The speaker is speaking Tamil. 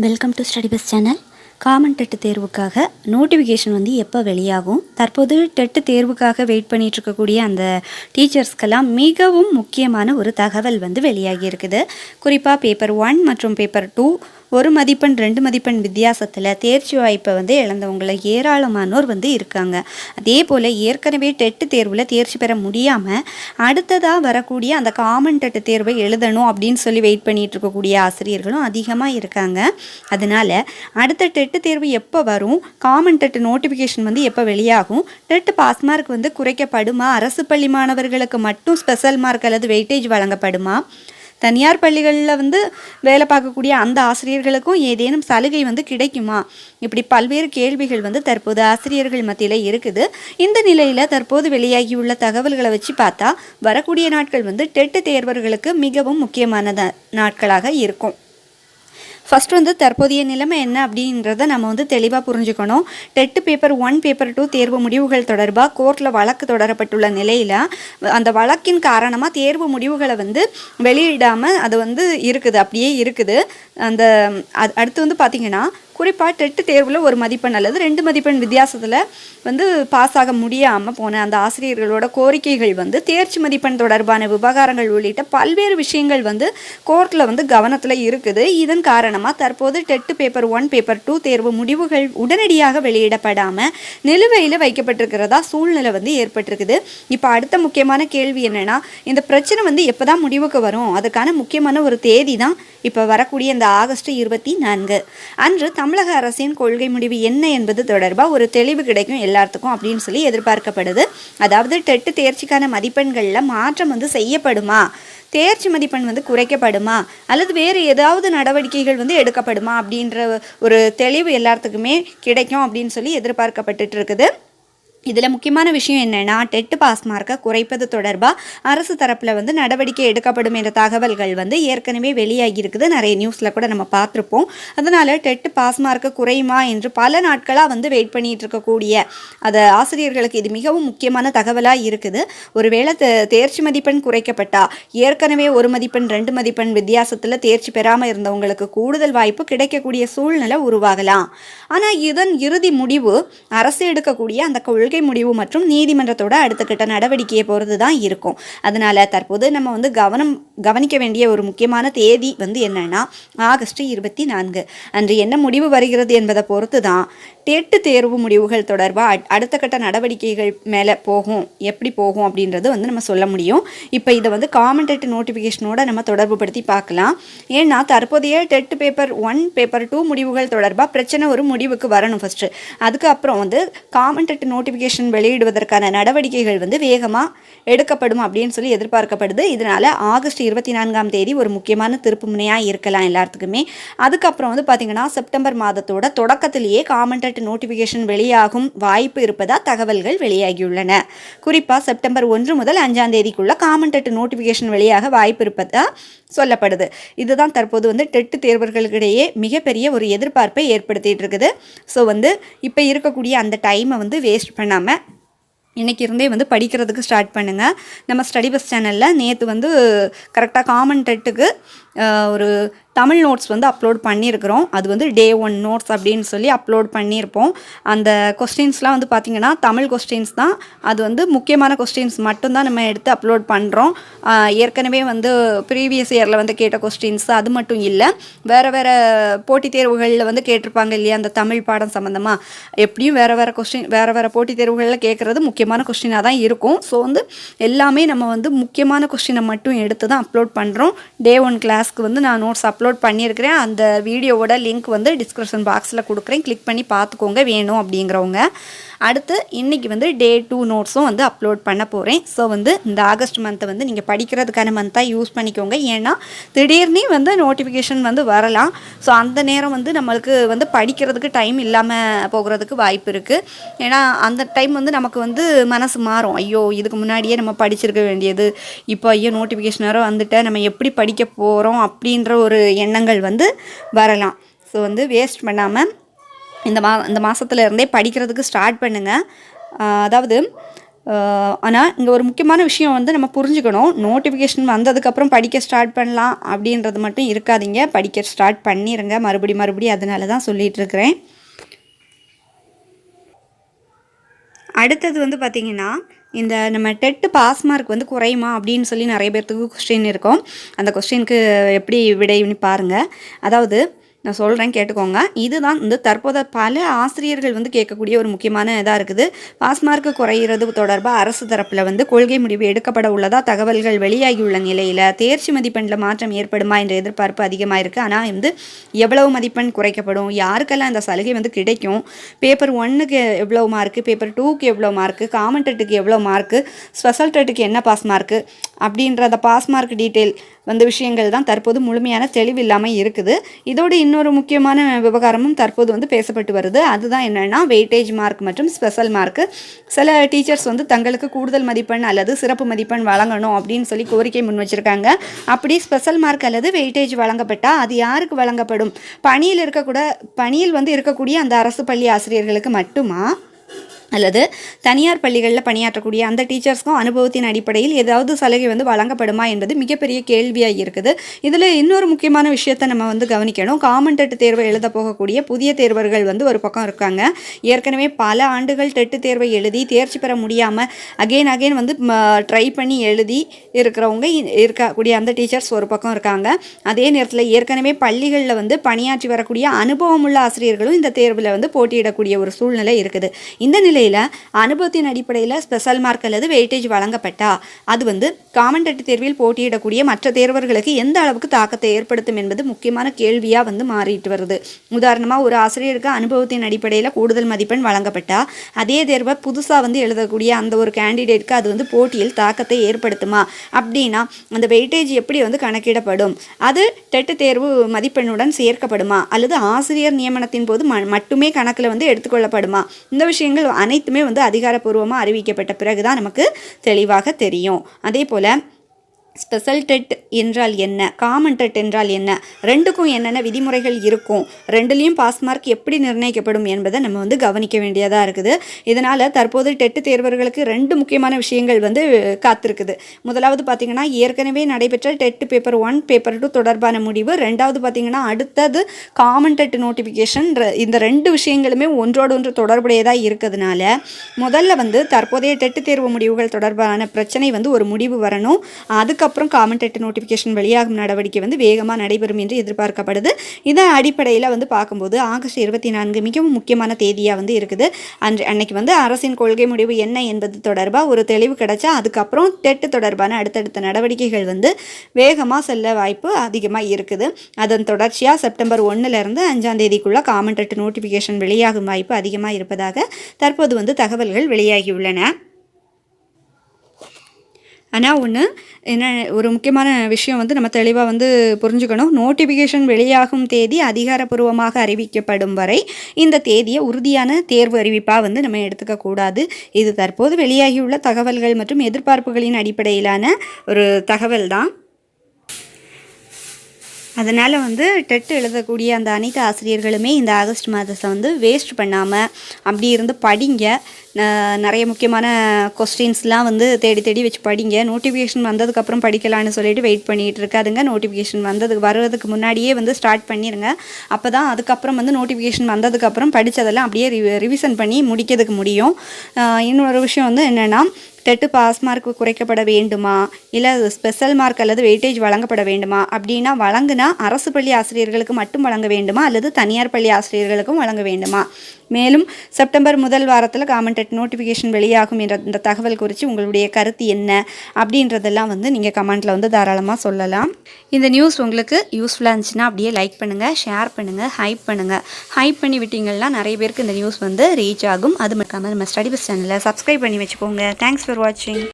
Welcome to study bus channel. Common TET தேர்வுக்காக நோட்டிஃபிகேஷன் வந்து எப்போ வெளியாகும், தற்போது டெட்டு தேர்வுக்காக வெயிட் பண்ணிட்டு இருக்கக்கூடிய அந்த டீச்சர்ஸ்க்கெல்லாம் மிகவும் முக்கியமான ஒரு தகவல் வந்து வெளியாகி இருக்குது. குறிப்பாக பேப்பர் 1 மற்றும் பேப்பர் 2 1 மதிப்பெண் 2 மதிப்பெண் வித்தியாசத்தில் தேர்ச்சி வாய்ப்பை வந்து இழந்தவங்கள ஏராளமானோர் வந்து இருக்காங்க. அதே போல் ஏற்கனவே டெட்டு தேர்வில் தேர்ச்சி பெற முடியாமல் அடுத்ததாக வரக்கூடிய அந்த காமன் டெட்டு தேர்வை எழுதணும் அப்படின்னு சொல்லி வெயிட் பண்ணிட்டு இருக்கக்கூடிய ஆசிரியர்களும் அதிகமாக இருக்காங்க. அதனால் அடுத்த டெட்டு தேர்வு எப்போ வரும், காமன் டெட்டு நோட்டிஃபிகேஷன் வந்து எப்போ வெளியாகும், டெட்டு பாஸ் மார்க் வந்து குறைக்கப்படுமா, அரசு பள்ளி மாணவர்களுக்கு மட்டும் ஸ்பெஷல் மார்க் அல்லது வெயிட்டேஜ் வழங்கப்படுமா, தனியார் பள்ளிகளில் வந்து வேலை பார்க்கக்கூடிய அந்த ஆசிரியர்களுக்கும் ஏதேனும் சலுகை வந்து கிடைக்குமா, இப்படி பல்வேறு கேள்விகள் வந்து தற்போது ஆசிரியர்கள் மத்தியில் இருக்குது. இந்த நிலையில் தற்போது வெளியாகியுள்ள தகவல்களை வச்சு பார்த்தா வரக்கூடிய நாட்கள் வந்து டெட்டு தேர்வர்களுக்கு மிகவும் முக்கியமான நாட்களாக இருக்கும். ஃபஸ்ட் வந்து தற்போதைய நிலைமை என்ன அப்படின்றத நம்ம வந்து தெளிவாக புரிஞ்சுக்கணும். டெட்டு பேப்பர் 1 பேப்பர் 2 தேர்வு முடிவுகள் தொடர்பாக கோர்ட்டில் வழக்கு தொடரப்பட்டுள்ள நிலையில் அந்த வழக்கின் காரணமாக தேர்வு முடிவுகளை வந்து வெளியிடாமல் அது வந்து இருக்குது, அப்படியே இருக்குது. அந்த அடுத்து வந்து பார்த்திங்கன்னா குறிப்பாக டெட்டு தேர்வில் 1 மதிப்பெண் அல்லது 2 மதிப்பெண் வித்தியாசத்தில் வந்து பாஸ் ஆக முடியாமல் போன அந்த ஆசிரியர்களோட கோரிக்கைகள் வந்து தேர்ச்சி மதிப்பெண் தொடர்பான விவகாரங்கள் உள்ளிட்ட பல்வேறு விஷயங்கள் வந்து கோர்ட்டில் வந்து கவனத்தில் இருக்குது. இதன் காரணமாக தற்போது டெட்டு பேப்பர் 1 பேப்பர் 2 தேர்வு முடிவுகள் உடனடியாக வெளியிடப்படாமல் நிலுவையில் வைக்கப்பட்டிருக்கிறதா சூழ்நிலை வந்து ஏற்பட்டிருக்குது. இப்போ அடுத்த முக்கியமான கேள்வி என்னென்னா, இந்த பிரச்சனை வந்து எப்போ தான் முடிவுக்கு வரும், அதுக்கான முக்கியமான ஒரு தேதி தான் இப்போ வரக்கூடிய இந்த ஆகஸ்ட் 24 அன்று தமிழக அரசின் கொள்கை முடிவு என்ன என்பது தொடர்பாக ஒரு தெளிவு கிடைக்கும் எல்லாத்துக்கும் அப்படின்னு சொல்லி எதிர்பார்க்கப்படுது. அதாவது டெட்டு தேர்ச்சிக்கான மதிப்பெண்களில் மாற்றம் வந்து செய்யப்படுமா, தேர்ச்சி மதிப்பெண் வந்து குறைக்கப்படுமா, அல்லது வேறு ஏதாவது நடவடிக்கைகள் வந்து எடுக்கப்படுமா அப்படின்ற ஒரு தெளிவு எல்லாத்துக்குமே கிடைக்கும் அப்படின்னு சொல்லி எதிர்பார்க்கப்பட்டு இருக்குது. இதில் முக்கியமான விஷயம் என்னென்னா, டெட்டு பாஸ் மார்க்கை குறைப்பது தொடர்பாக அரசு தரப்பில் வந்து நடவடிக்கை எடுக்கப்படும் என்ற தகவல்கள் வந்து ஏற்கனவே வெளியாகி இருக்குது. நிறைய நியூஸில் கூட நம்ம பார்த்துருப்போம். அதனால் டெட்டு பாஸ் மார்க்கை குறையுமா என்று பல நாட்களாக வந்து வெயிட் பண்ணிகிட்டு இருக்கக்கூடிய அது ஆசிரியர்களுக்கு இது மிகவும் முக்கியமான தகவலாக இருக்குது. ஒருவேளை தேர்ச்சி மதிப்பெண் குறைக்கப்பட்டால் ஏற்கனவே 1 மதிப்பெண் 2 மதிப்பெண் வித்தியாசத்தில் தேர்ச்சி பெறாமல் இருந்தவங்களுக்கு கூடுதல் வாய்ப்பு கிடைக்கக்கூடிய சூழ்நிலை உருவாகலாம். ஆனால் இதன் இறுதி முடிவு அரசு எடுக்கக்கூடிய அந்த கொள்கை முடிவு மற்றும் நீதிமன்றத்தோட அடுத்த கட்ட நடவடிக்கையை பொறுத்து தான் இருக்கும். அதனால தற்போது நம்ம வந்து கவனிக்க வேண்டிய ஒரு முக்கியமான தேதி வந்து என்னன்னா ஆகஸ்ட் 24 அன்று என்ன முடிவு வருகிறது என்பதை பொறுத்து தான் டெட்டு தேர்வு முடிவுகள் தொடர்பாக அடுத்த கட்ட நடவடிக்கைகள் மேலே போகும், எப்படி போகும் அப்படின்றது வந்து நம்ம சொல்ல முடியும். இப்போ இதை வந்து காமன் டெட்டு நோட்டிஃபிகேஷனோட நம்ம தொடர்பு படுத்தி பார்க்கலாம். ஏன்னா தற்போதைய டெட்டு பேப்பர் 1 பேப்பர் 2 முடிவுகள் தொடர்பாக பிரச்சனை ஒரு முடிவுக்கு வரணும் ஃபஸ்ட்டு. அதுக்கப்புறம் வந்து காமன் டெட்டு நோட்டிஃபிகேஷன் வெளியிடுவதற்கான நடவடிக்கைகள் வந்து வேகமாக எடுக்கப்படும் அப்படின்னு சொல்லி எதிர்பார்க்கப்படுது. இதனால் ஆகஸ்ட் 24 ஒரு முக்கியமான திருப்பு முனையாக இருக்கலாம் எல்லாத்துக்குமே. அதுக்கப்புறம் வந்து பார்த்திங்கன்னா செப்டம்பர் மாதத்தோட தொடக்கத்திலேயே காமன் டெட்டு நோட்டிஃபிகேஷன் வெளியாகும் வாய்ப்பு இருப்பதாக தகவல்கள் வெளியாகியுள்ளன. குறிப்பாக செப்டம்பர் 1 முதல் 5 காமன் டெட்டு நோட்டிஃபிகேஷன் வெளியாக வாய்ப்பு இருப்பதாக சொல்லப்படுது. இதுதான் தற்போது வந்து டெட்டு தேர்வர்களுக்கிடையே மிகப்பெரிய ஒரு எதிர்பார்ப்பை ஏற்படுத்திட்டு இருக்குது. ஸோ வந்து இப்போ இருக்கக்கூடிய அந்த டைமை வந்து வேஸ்ட் பண்ணாமல் இன்றைக்கி இருந்தே வந்து படிக்கிறதுக்கு ஸ்டார்ட் பண்ணுங்கள். நம்ம ஸ்டடி பஸ் சேனலில் நேற்று வந்து கரெக்டாக காமன் டெட்டுக்கு ஒரு தமிழ் நோட்ஸ் வந்து அப்லோட் பண்ணியிருக்கிறோம். அது வந்து டே 1 நோட்ஸ் அப்படின்னு சொல்லி அப்லோட் பண்ணியிருப்போம். அந்த கொஸ்டின்ஸ்லாம் வந்து பார்த்திங்கன்னா தமிழ் கொஸ்டின்ஸ் தான். அது வந்து முக்கியமான கொஸ்டின்ஸ் மட்டும்தான் நம்ம எடுத்து அப்லோட் பண்ணுறோம். ஏற்கனவே வந்து ப்ரீவியஸ் இயரில் வந்து கேட்ட கொஸ்டின்ஸ் அது மட்டும் இல்லை, வேறு போட்டித் தேர்வுகளில் வந்து கேட்டிருப்பாங்க இல்லையா அந்த தமிழ் பாடம் சம்மந்தமாக, எப்படியும் வேறு போட்டித் தேர்வுகளில் கேட்குறது முக்கியமான கொஸ்டினாக தான் இருக்கும். ஸோ வந்து எல்லாமே நம்ம வந்து முக்கியமான கொஸ்டினை மட்டும் எடுத்து தான் அப்லோட் பண்ணுறோம். டே 1 கிளாஸ்க்கு வந்து நான் நோட்ஸ் அப்லோட் பண்ணியிருக்கிறேன். அந்த வீடியோவோட லிங்க் வந்து டிஸ்கிரிப்ஷன் பாக்ஸில் கொடுக்குறேன், கிளிக் பண்ணி பார்த்துக்கோங்க வேணும் அப்படிங்கிறவங்க. அடுத்து இன்றைக்கி வந்து டே 2 நோட்ஸும் வந்து அப்லோட் பண்ண போகிறேன். ஸோ வந்து இந்த ஆகஸ்ட் மந்த்தை வந்து நீங்கள் படிக்கிறதுக்கான மந்த்தாக யூஸ் பண்ணிக்கோங்க. ஏன்னா திடீர்னு வந்து நோட்டிஃபிகேஷன் வந்து வரலாம். ஸோ அந்த நேரம் வந்து நம்மளுக்கு வந்து படிக்கிறதுக்கு டைம் இல்லாமல் போகிறதுக்கு வாய்ப்பு இருக்குது. ஏன்னா அந்த டைம் வந்து நமக்கு வந்து மனசு மாறும், ஐயோ இதுக்கு முன்னாடியே நம்ம படிச்சிருக்க வேண்டியது, இப்போ ஐயோ நோட்டிஃபிகேஷன் வேறு வந்துட்டு நம்ம எப்படி படிக்க போகிறோம் அப்படின்ற ஒரு எண்ணங்கள் வந்து வரலாம். ஸோ வந்து வேஸ்ட் பண்ணாமல் இந்த மாதத்துல இருந்தே படிக்கிறதுக்கு ஸ்டார்ட் பண்ணுங்கள். அதாவது ஆனால் இங்கே ஒரு முக்கியமான விஷயம் வந்து நம்ம புரிஞ்சுக்கணும். நோட்டிஃபிகேஷன் வந்ததுக்கப்புறம் படிக்க ஸ்டார்ட் பண்ணலாம் அப்படின்றது மட்டும் இருக்காதீங்க. படிக்க ஸ்டார்ட் பண்ணிடுங்க மறுபடியும் அதனால தான் சொல்லிகிட்டு இருக்கிறேன். அடுத்தது வந்து பார்த்திங்கன்னா, இந்த நம்ம டெட்டு பாஸ் மார்க் வந்து குறையுமா அப்படின்னு சொல்லி நிறைய பேர்த்துக்கு கொஸ்டின் இருக்கும். அந்த கொஸ்டினுக்கு எப்படி விடைன்னு பாருங்கள். அதாவது நான் சொல்கிறேன், கேட்டுக்கோங்க. இதுதான் வந்து தற்போது பல ஆசிரியர்கள் வந்து கேட்கக்கூடிய ஒரு முக்கியமான இதாக இருக்குது. பாஸ் மார்க்கு குறையிறது தொடர்பாக அரசு தரப்பில் வந்து கொள்கை முடிவு எடுக்கப்பட உள்ளதா தகவல்கள் வெளியாகியுள்ள நிலையில் தேர்ச்சி மதிப்பெண்ணில் மாற்றம் ஏற்படுமா என்ற எதிர்பார்ப்பு அதிகமாக இருக்குது. ஆனால் வந்து எவ்வளவு மதிப்பெண் குறைக்கப்படும், யாருக்கெல்லாம் இந்த சலுகை வந்து கிடைக்கும், பேப்பர் 1க்கு எவ்வளோ மார்க்கு, பேப்பர் 2க்கு எவ்வளோ மார்க்கு, காமன் டெட்டுக்கு எவ்வளோ மார்க்கு, ஸ்பெஷல் டெட்டுக்கு என்ன பாஸ் மார்க்கு அப்படின்ற அந்த பாஸ் மார்க் டீட்டெயில் வந்து விஷயங்கள் தான் தற்போது முழுமையான தெளிவு இல்லாமல் இருக்குது. இதோடு இன்னொரு முக்கியமான விவகாரமும் தற்போது வந்து பேசப்பட்டு வருது. அதுதான் என்னென்னா வெயிட்டேஜ் மார்க் மற்றும் ஸ்பெஷல் மார்க்கு. சில டீச்சர்ஸ் வந்து தங்களுக்கு கூடுதல் மதிப்பெண் அல்லது சிறப்பு மதிப்பெண் வழங்கணும் அப்படின்னு சொல்லி கோரிக்கை முன் வச்சுருக்காங்க. அப்படி ஸ்பெஷல் மார்க் அல்லது வெயிட்டேஜ் வழங்கப்பட்டால் அது யாருக்கு வழங்கப்படும்? பணியில் வந்து இருக்கக்கூடிய அந்த அரசு பள்ளி ஆசிரியர்களுக்கு மட்டுமா, அல்லது தனியார் பள்ளிகளில் பணியாற்றக்கூடிய அந்த டீச்சர்ஸ்க்கும் அனுபவத்தின் அடிப்படையில் ஏதாவது சலுகை வந்து வழங்கப்படுமா என்பது மிகப்பெரிய கேள்வியாக இருக்குது. இதில் இன்னொரு முக்கியமான விஷயத்தை நம்ம வந்து கவனிக்கணும். காமன் டெட் தேர்வை எழுத போகக்கூடிய புதிய தேர்வர்கள் வந்து ஒரு பக்கம் இருக்காங்க. ஏற்கனவே பல ஆண்டுகள் டெட்டு தேர்வை எழுதி தேர்ச்சி பெற முடியாமல் அகெயின் வந்து ட்ரை பண்ணி எழுதி இருக்கக்கூடிய அந்த டீச்சர்ஸ் ஒரு பக்கம் இருக்காங்க. அதே நேரத்தில் ஏற்கனவே பள்ளிகளில் வந்து பணியாற்றி வரக்கூடிய அனுபவம் உள்ள ஆசிரியர்களும் இந்த தேர்வில் வந்து போட்டியிடக்கூடிய ஒரு சூழ்நிலை இருக்குது. இந்த நிலையில் அனுபவத்தின் அடிப்படையில் ஸ்பெஷல் மார்க் அல்லது வெயிட்டேஜ் வழங்கப்பட்டா அது வந்து காமன் டெட் தேர்வில் போட்டியிடக்கூடிய மற்ற தேர்வர்களுக்கு எந்த அளவுக்கு தாக்கத்தை ஏற்படுத்தும் என்பது முக்கியமான கேள்வியாக வந்து மாறிட்டு வருது. உதாரணமாக ஒரு ஆசிரியருக்கு அனுபவத்தின் அடிப்படையில் கூடுதல் மதிப்பெண் வழங்கப்பட்டா அதே தேர்வை புதுசாக வந்து எழுதக்கூடிய அந்த ஒரு கேண்டிடேட்க்கு அது வந்து போட்டியில் தாக்கத்தை ஏற்படுத்துமா அப்படின்னா அந்த வெயிட்டேஜ் எப்படி வந்து கணக்கிடப்படும்? அது டெட் தேர்வு மதிப்பெண்ணுடன் சேர்க்கப்படுமா அல்லது ஆசிரியர் நியமனத்தின் போது மட்டுமே கணக்கில் வந்து எடுத்துக்கொள்ளப்படுமா? இந்த விஷயங்கள் அனைத்துமே வந்து அதிகாரப்பூர்வமாக அறிவிக்கப்பட்ட பிறகு தான் நமக்கு தெளிவாக தெரியும். அதே போல் ஸ்பெஷல் டெட் என்றால் என்ன, காமன் டெட் என்றால் என்ன, ரெண்டுக்கும் என்னென்ன விதிமுறைகள் இருக்கும், ரெண்டுலேயும் பாஸ் மார்க் எப்படி நிர்ணயிக்கப்படும் என்பதை நம்ம வந்து கவனிக்க வேண்டியதாக இருக்குது. இதனால் தற்போது டெட்டு தேர்வர்களுக்கு ரெண்டு முக்கியமான விஷயங்கள் வந்து காத்திருக்குது. முதலாவது பார்த்திங்கன்னா ஏற்கனவே நடைபெற்ற டெட்டு பேப்பர் 1 பேப்பர் 2 தொடர்பான முடிவு. ரெண்டாவது பார்த்திங்கன்னா அடுத்தது காமன் டெட் நோட்டிஃபிகேஷன். இந்த ரெண்டு விஷயங்களுமே ஒன்றோடொன்று தொடர்புடையதாக இருக்கிறதுனால முதல்ல வந்து தற்போதைய டெட்டு தேர்வு முடிவுகள் தொடர்பான பிரச்சனை வந்து ஒரு முடிவு வரணும். அதுக்கப்புறம் காமன் டெட் நோட்டிஃபிகேஷன் வெளியாகும் நடவடிக்கை வந்து வேகமாக நடைபெறும் என்று எதிர்பார்க்கப்படுது. இதன் அடிப்படையில் வந்து பார்க்கும்போது ஆகஸ்ட் 24 மிகவும் முக்கியமான தேதியாக வந்து இருக்குது. அன்னைக்கு வந்து அரசின் கொள்கை முடிவு என்ன என்பது தொடர்பாக ஒரு தெளிவு கிடைச்சா அதுக்கப்புறம் டெட்டு தொடர்பான அடுத்தடுத்த நடவடிக்கைகள் வந்து வேகமாக செல்ல வாய்ப்பு அதிகமாக இருக்குது. அதன் தொடர்ச்சியாக செப்டம்பர் 1லேருந்து 5ஆம் தேதிக்குள்ளே காமன் டெட் நோட்டிஃபிகேஷன் வெளியாகும் வாய்ப்பு அதிகமாக இருப்பதாக தற்போது வந்து தகவல்கள் வெளியாகியுள்ளன. ஆனால் ஒரு முக்கியமான விஷயம் வந்து நம்ம தெளிவாக வந்து புரிஞ்சுக்கணும். நோட்டிஃபிகேஷன் வெளியாகும் தேதி அதிகாரப்பூர்வமாக அறிவிக்கப்படும் வரை இந்த தேதியை உறுதியான தேர்வு அறிவிப்பாக வந்து நம்ம எடுத்துக்கக்கூடாது. இது தற்போது வெளியாகியுள்ள தகவல்கள் மற்றும் எதிர்பார்ப்புகளின் அடிப்படையிலான ஒரு தகவல் தான். அதனால் வந்து டெட் எழுதக்கூடிய அந்த அனைத்து ஆசிரியர்களுமே இந்த ஆகஸ்ட் மாதத்தை வந்து வேஸ்ட் பண்ணாமல் அப்படி இருந்து படிங்க. நிறைய முக்கியமான கொஸ்டின்ஸ்லாம் வந்து தேடி வச்சு படிங்க. நோட்டிஃபிகேஷன் வந்ததுக்கப்புறம் படிக்கலான்னு சொல்லிட்டு வெயிட் பண்ணிகிட்டு இருக்காதுங்க. நோட்டிஃபிகேஷன் வர்றதுக்கு முன்னாடியே வந்து ஸ்டார்ட் பண்ணிடுங்க. அப்போ தான் அதுக்கப்புறம் வந்து நோட்டிஃபிகேஷன் வந்ததுக்கப்புறம் படித்ததெல்லாம் அப்படியே ரிவிஷன் பண்ணி முடிக்கிறதுக்கு முடியும். இன்னொரு விஷயம் வந்து என்னென்னா டெட்டு பாஸ் மார்க் குறைக்கப்பட வேண்டுமா இல்லை ஸ்பெஷல் மார்க் அல்லது வெயிட்டேஜ் வழங்கப்பட வேண்டுமா அப்படின்னா வழங்குனா அரசு பள்ளி ஆசிரியர்களுக்கு மட்டும் வழங்க வேண்டுமா அல்லது தனியார் பள்ளி ஆசிரியர்களுக்கும் வழங்க வேண்டுமா? மேலும் செப்டம்பர் முதல் வாரத்தில் காமன் டெட் நோட்டிஃபிகேஷன் வெளியாகும் என்ற இந்த தகவல் குறித்து உங்களுடைய கருத்து என்ன அப்படின்றதெல்லாம் வந்து நீங்கள் கமெண்ட்டில் வந்து தாராளமாக சொல்லலாம். இந்த நியூஸ் உங்களுக்கு யூஸ்ஃபுல்லாக இருந்துச்சுன்னா அப்படியே லைக் பண்ணுங்கள், ஷேர் பண்ணுங்கள், ஹைப் பண்ணி விட்டீங்கன்னா நிறைய பேருக்கு இந்த நியூஸ் வந்து ரீச் ஆகும். அது மட்டும் நம்ம ஸ்டடி பஸ் சேனலை சப்ஸ்கிரைப் பண்ணி வச்சுக்கோங்க. தேங்க்ஸ் ஃபார் வாட்சிங்.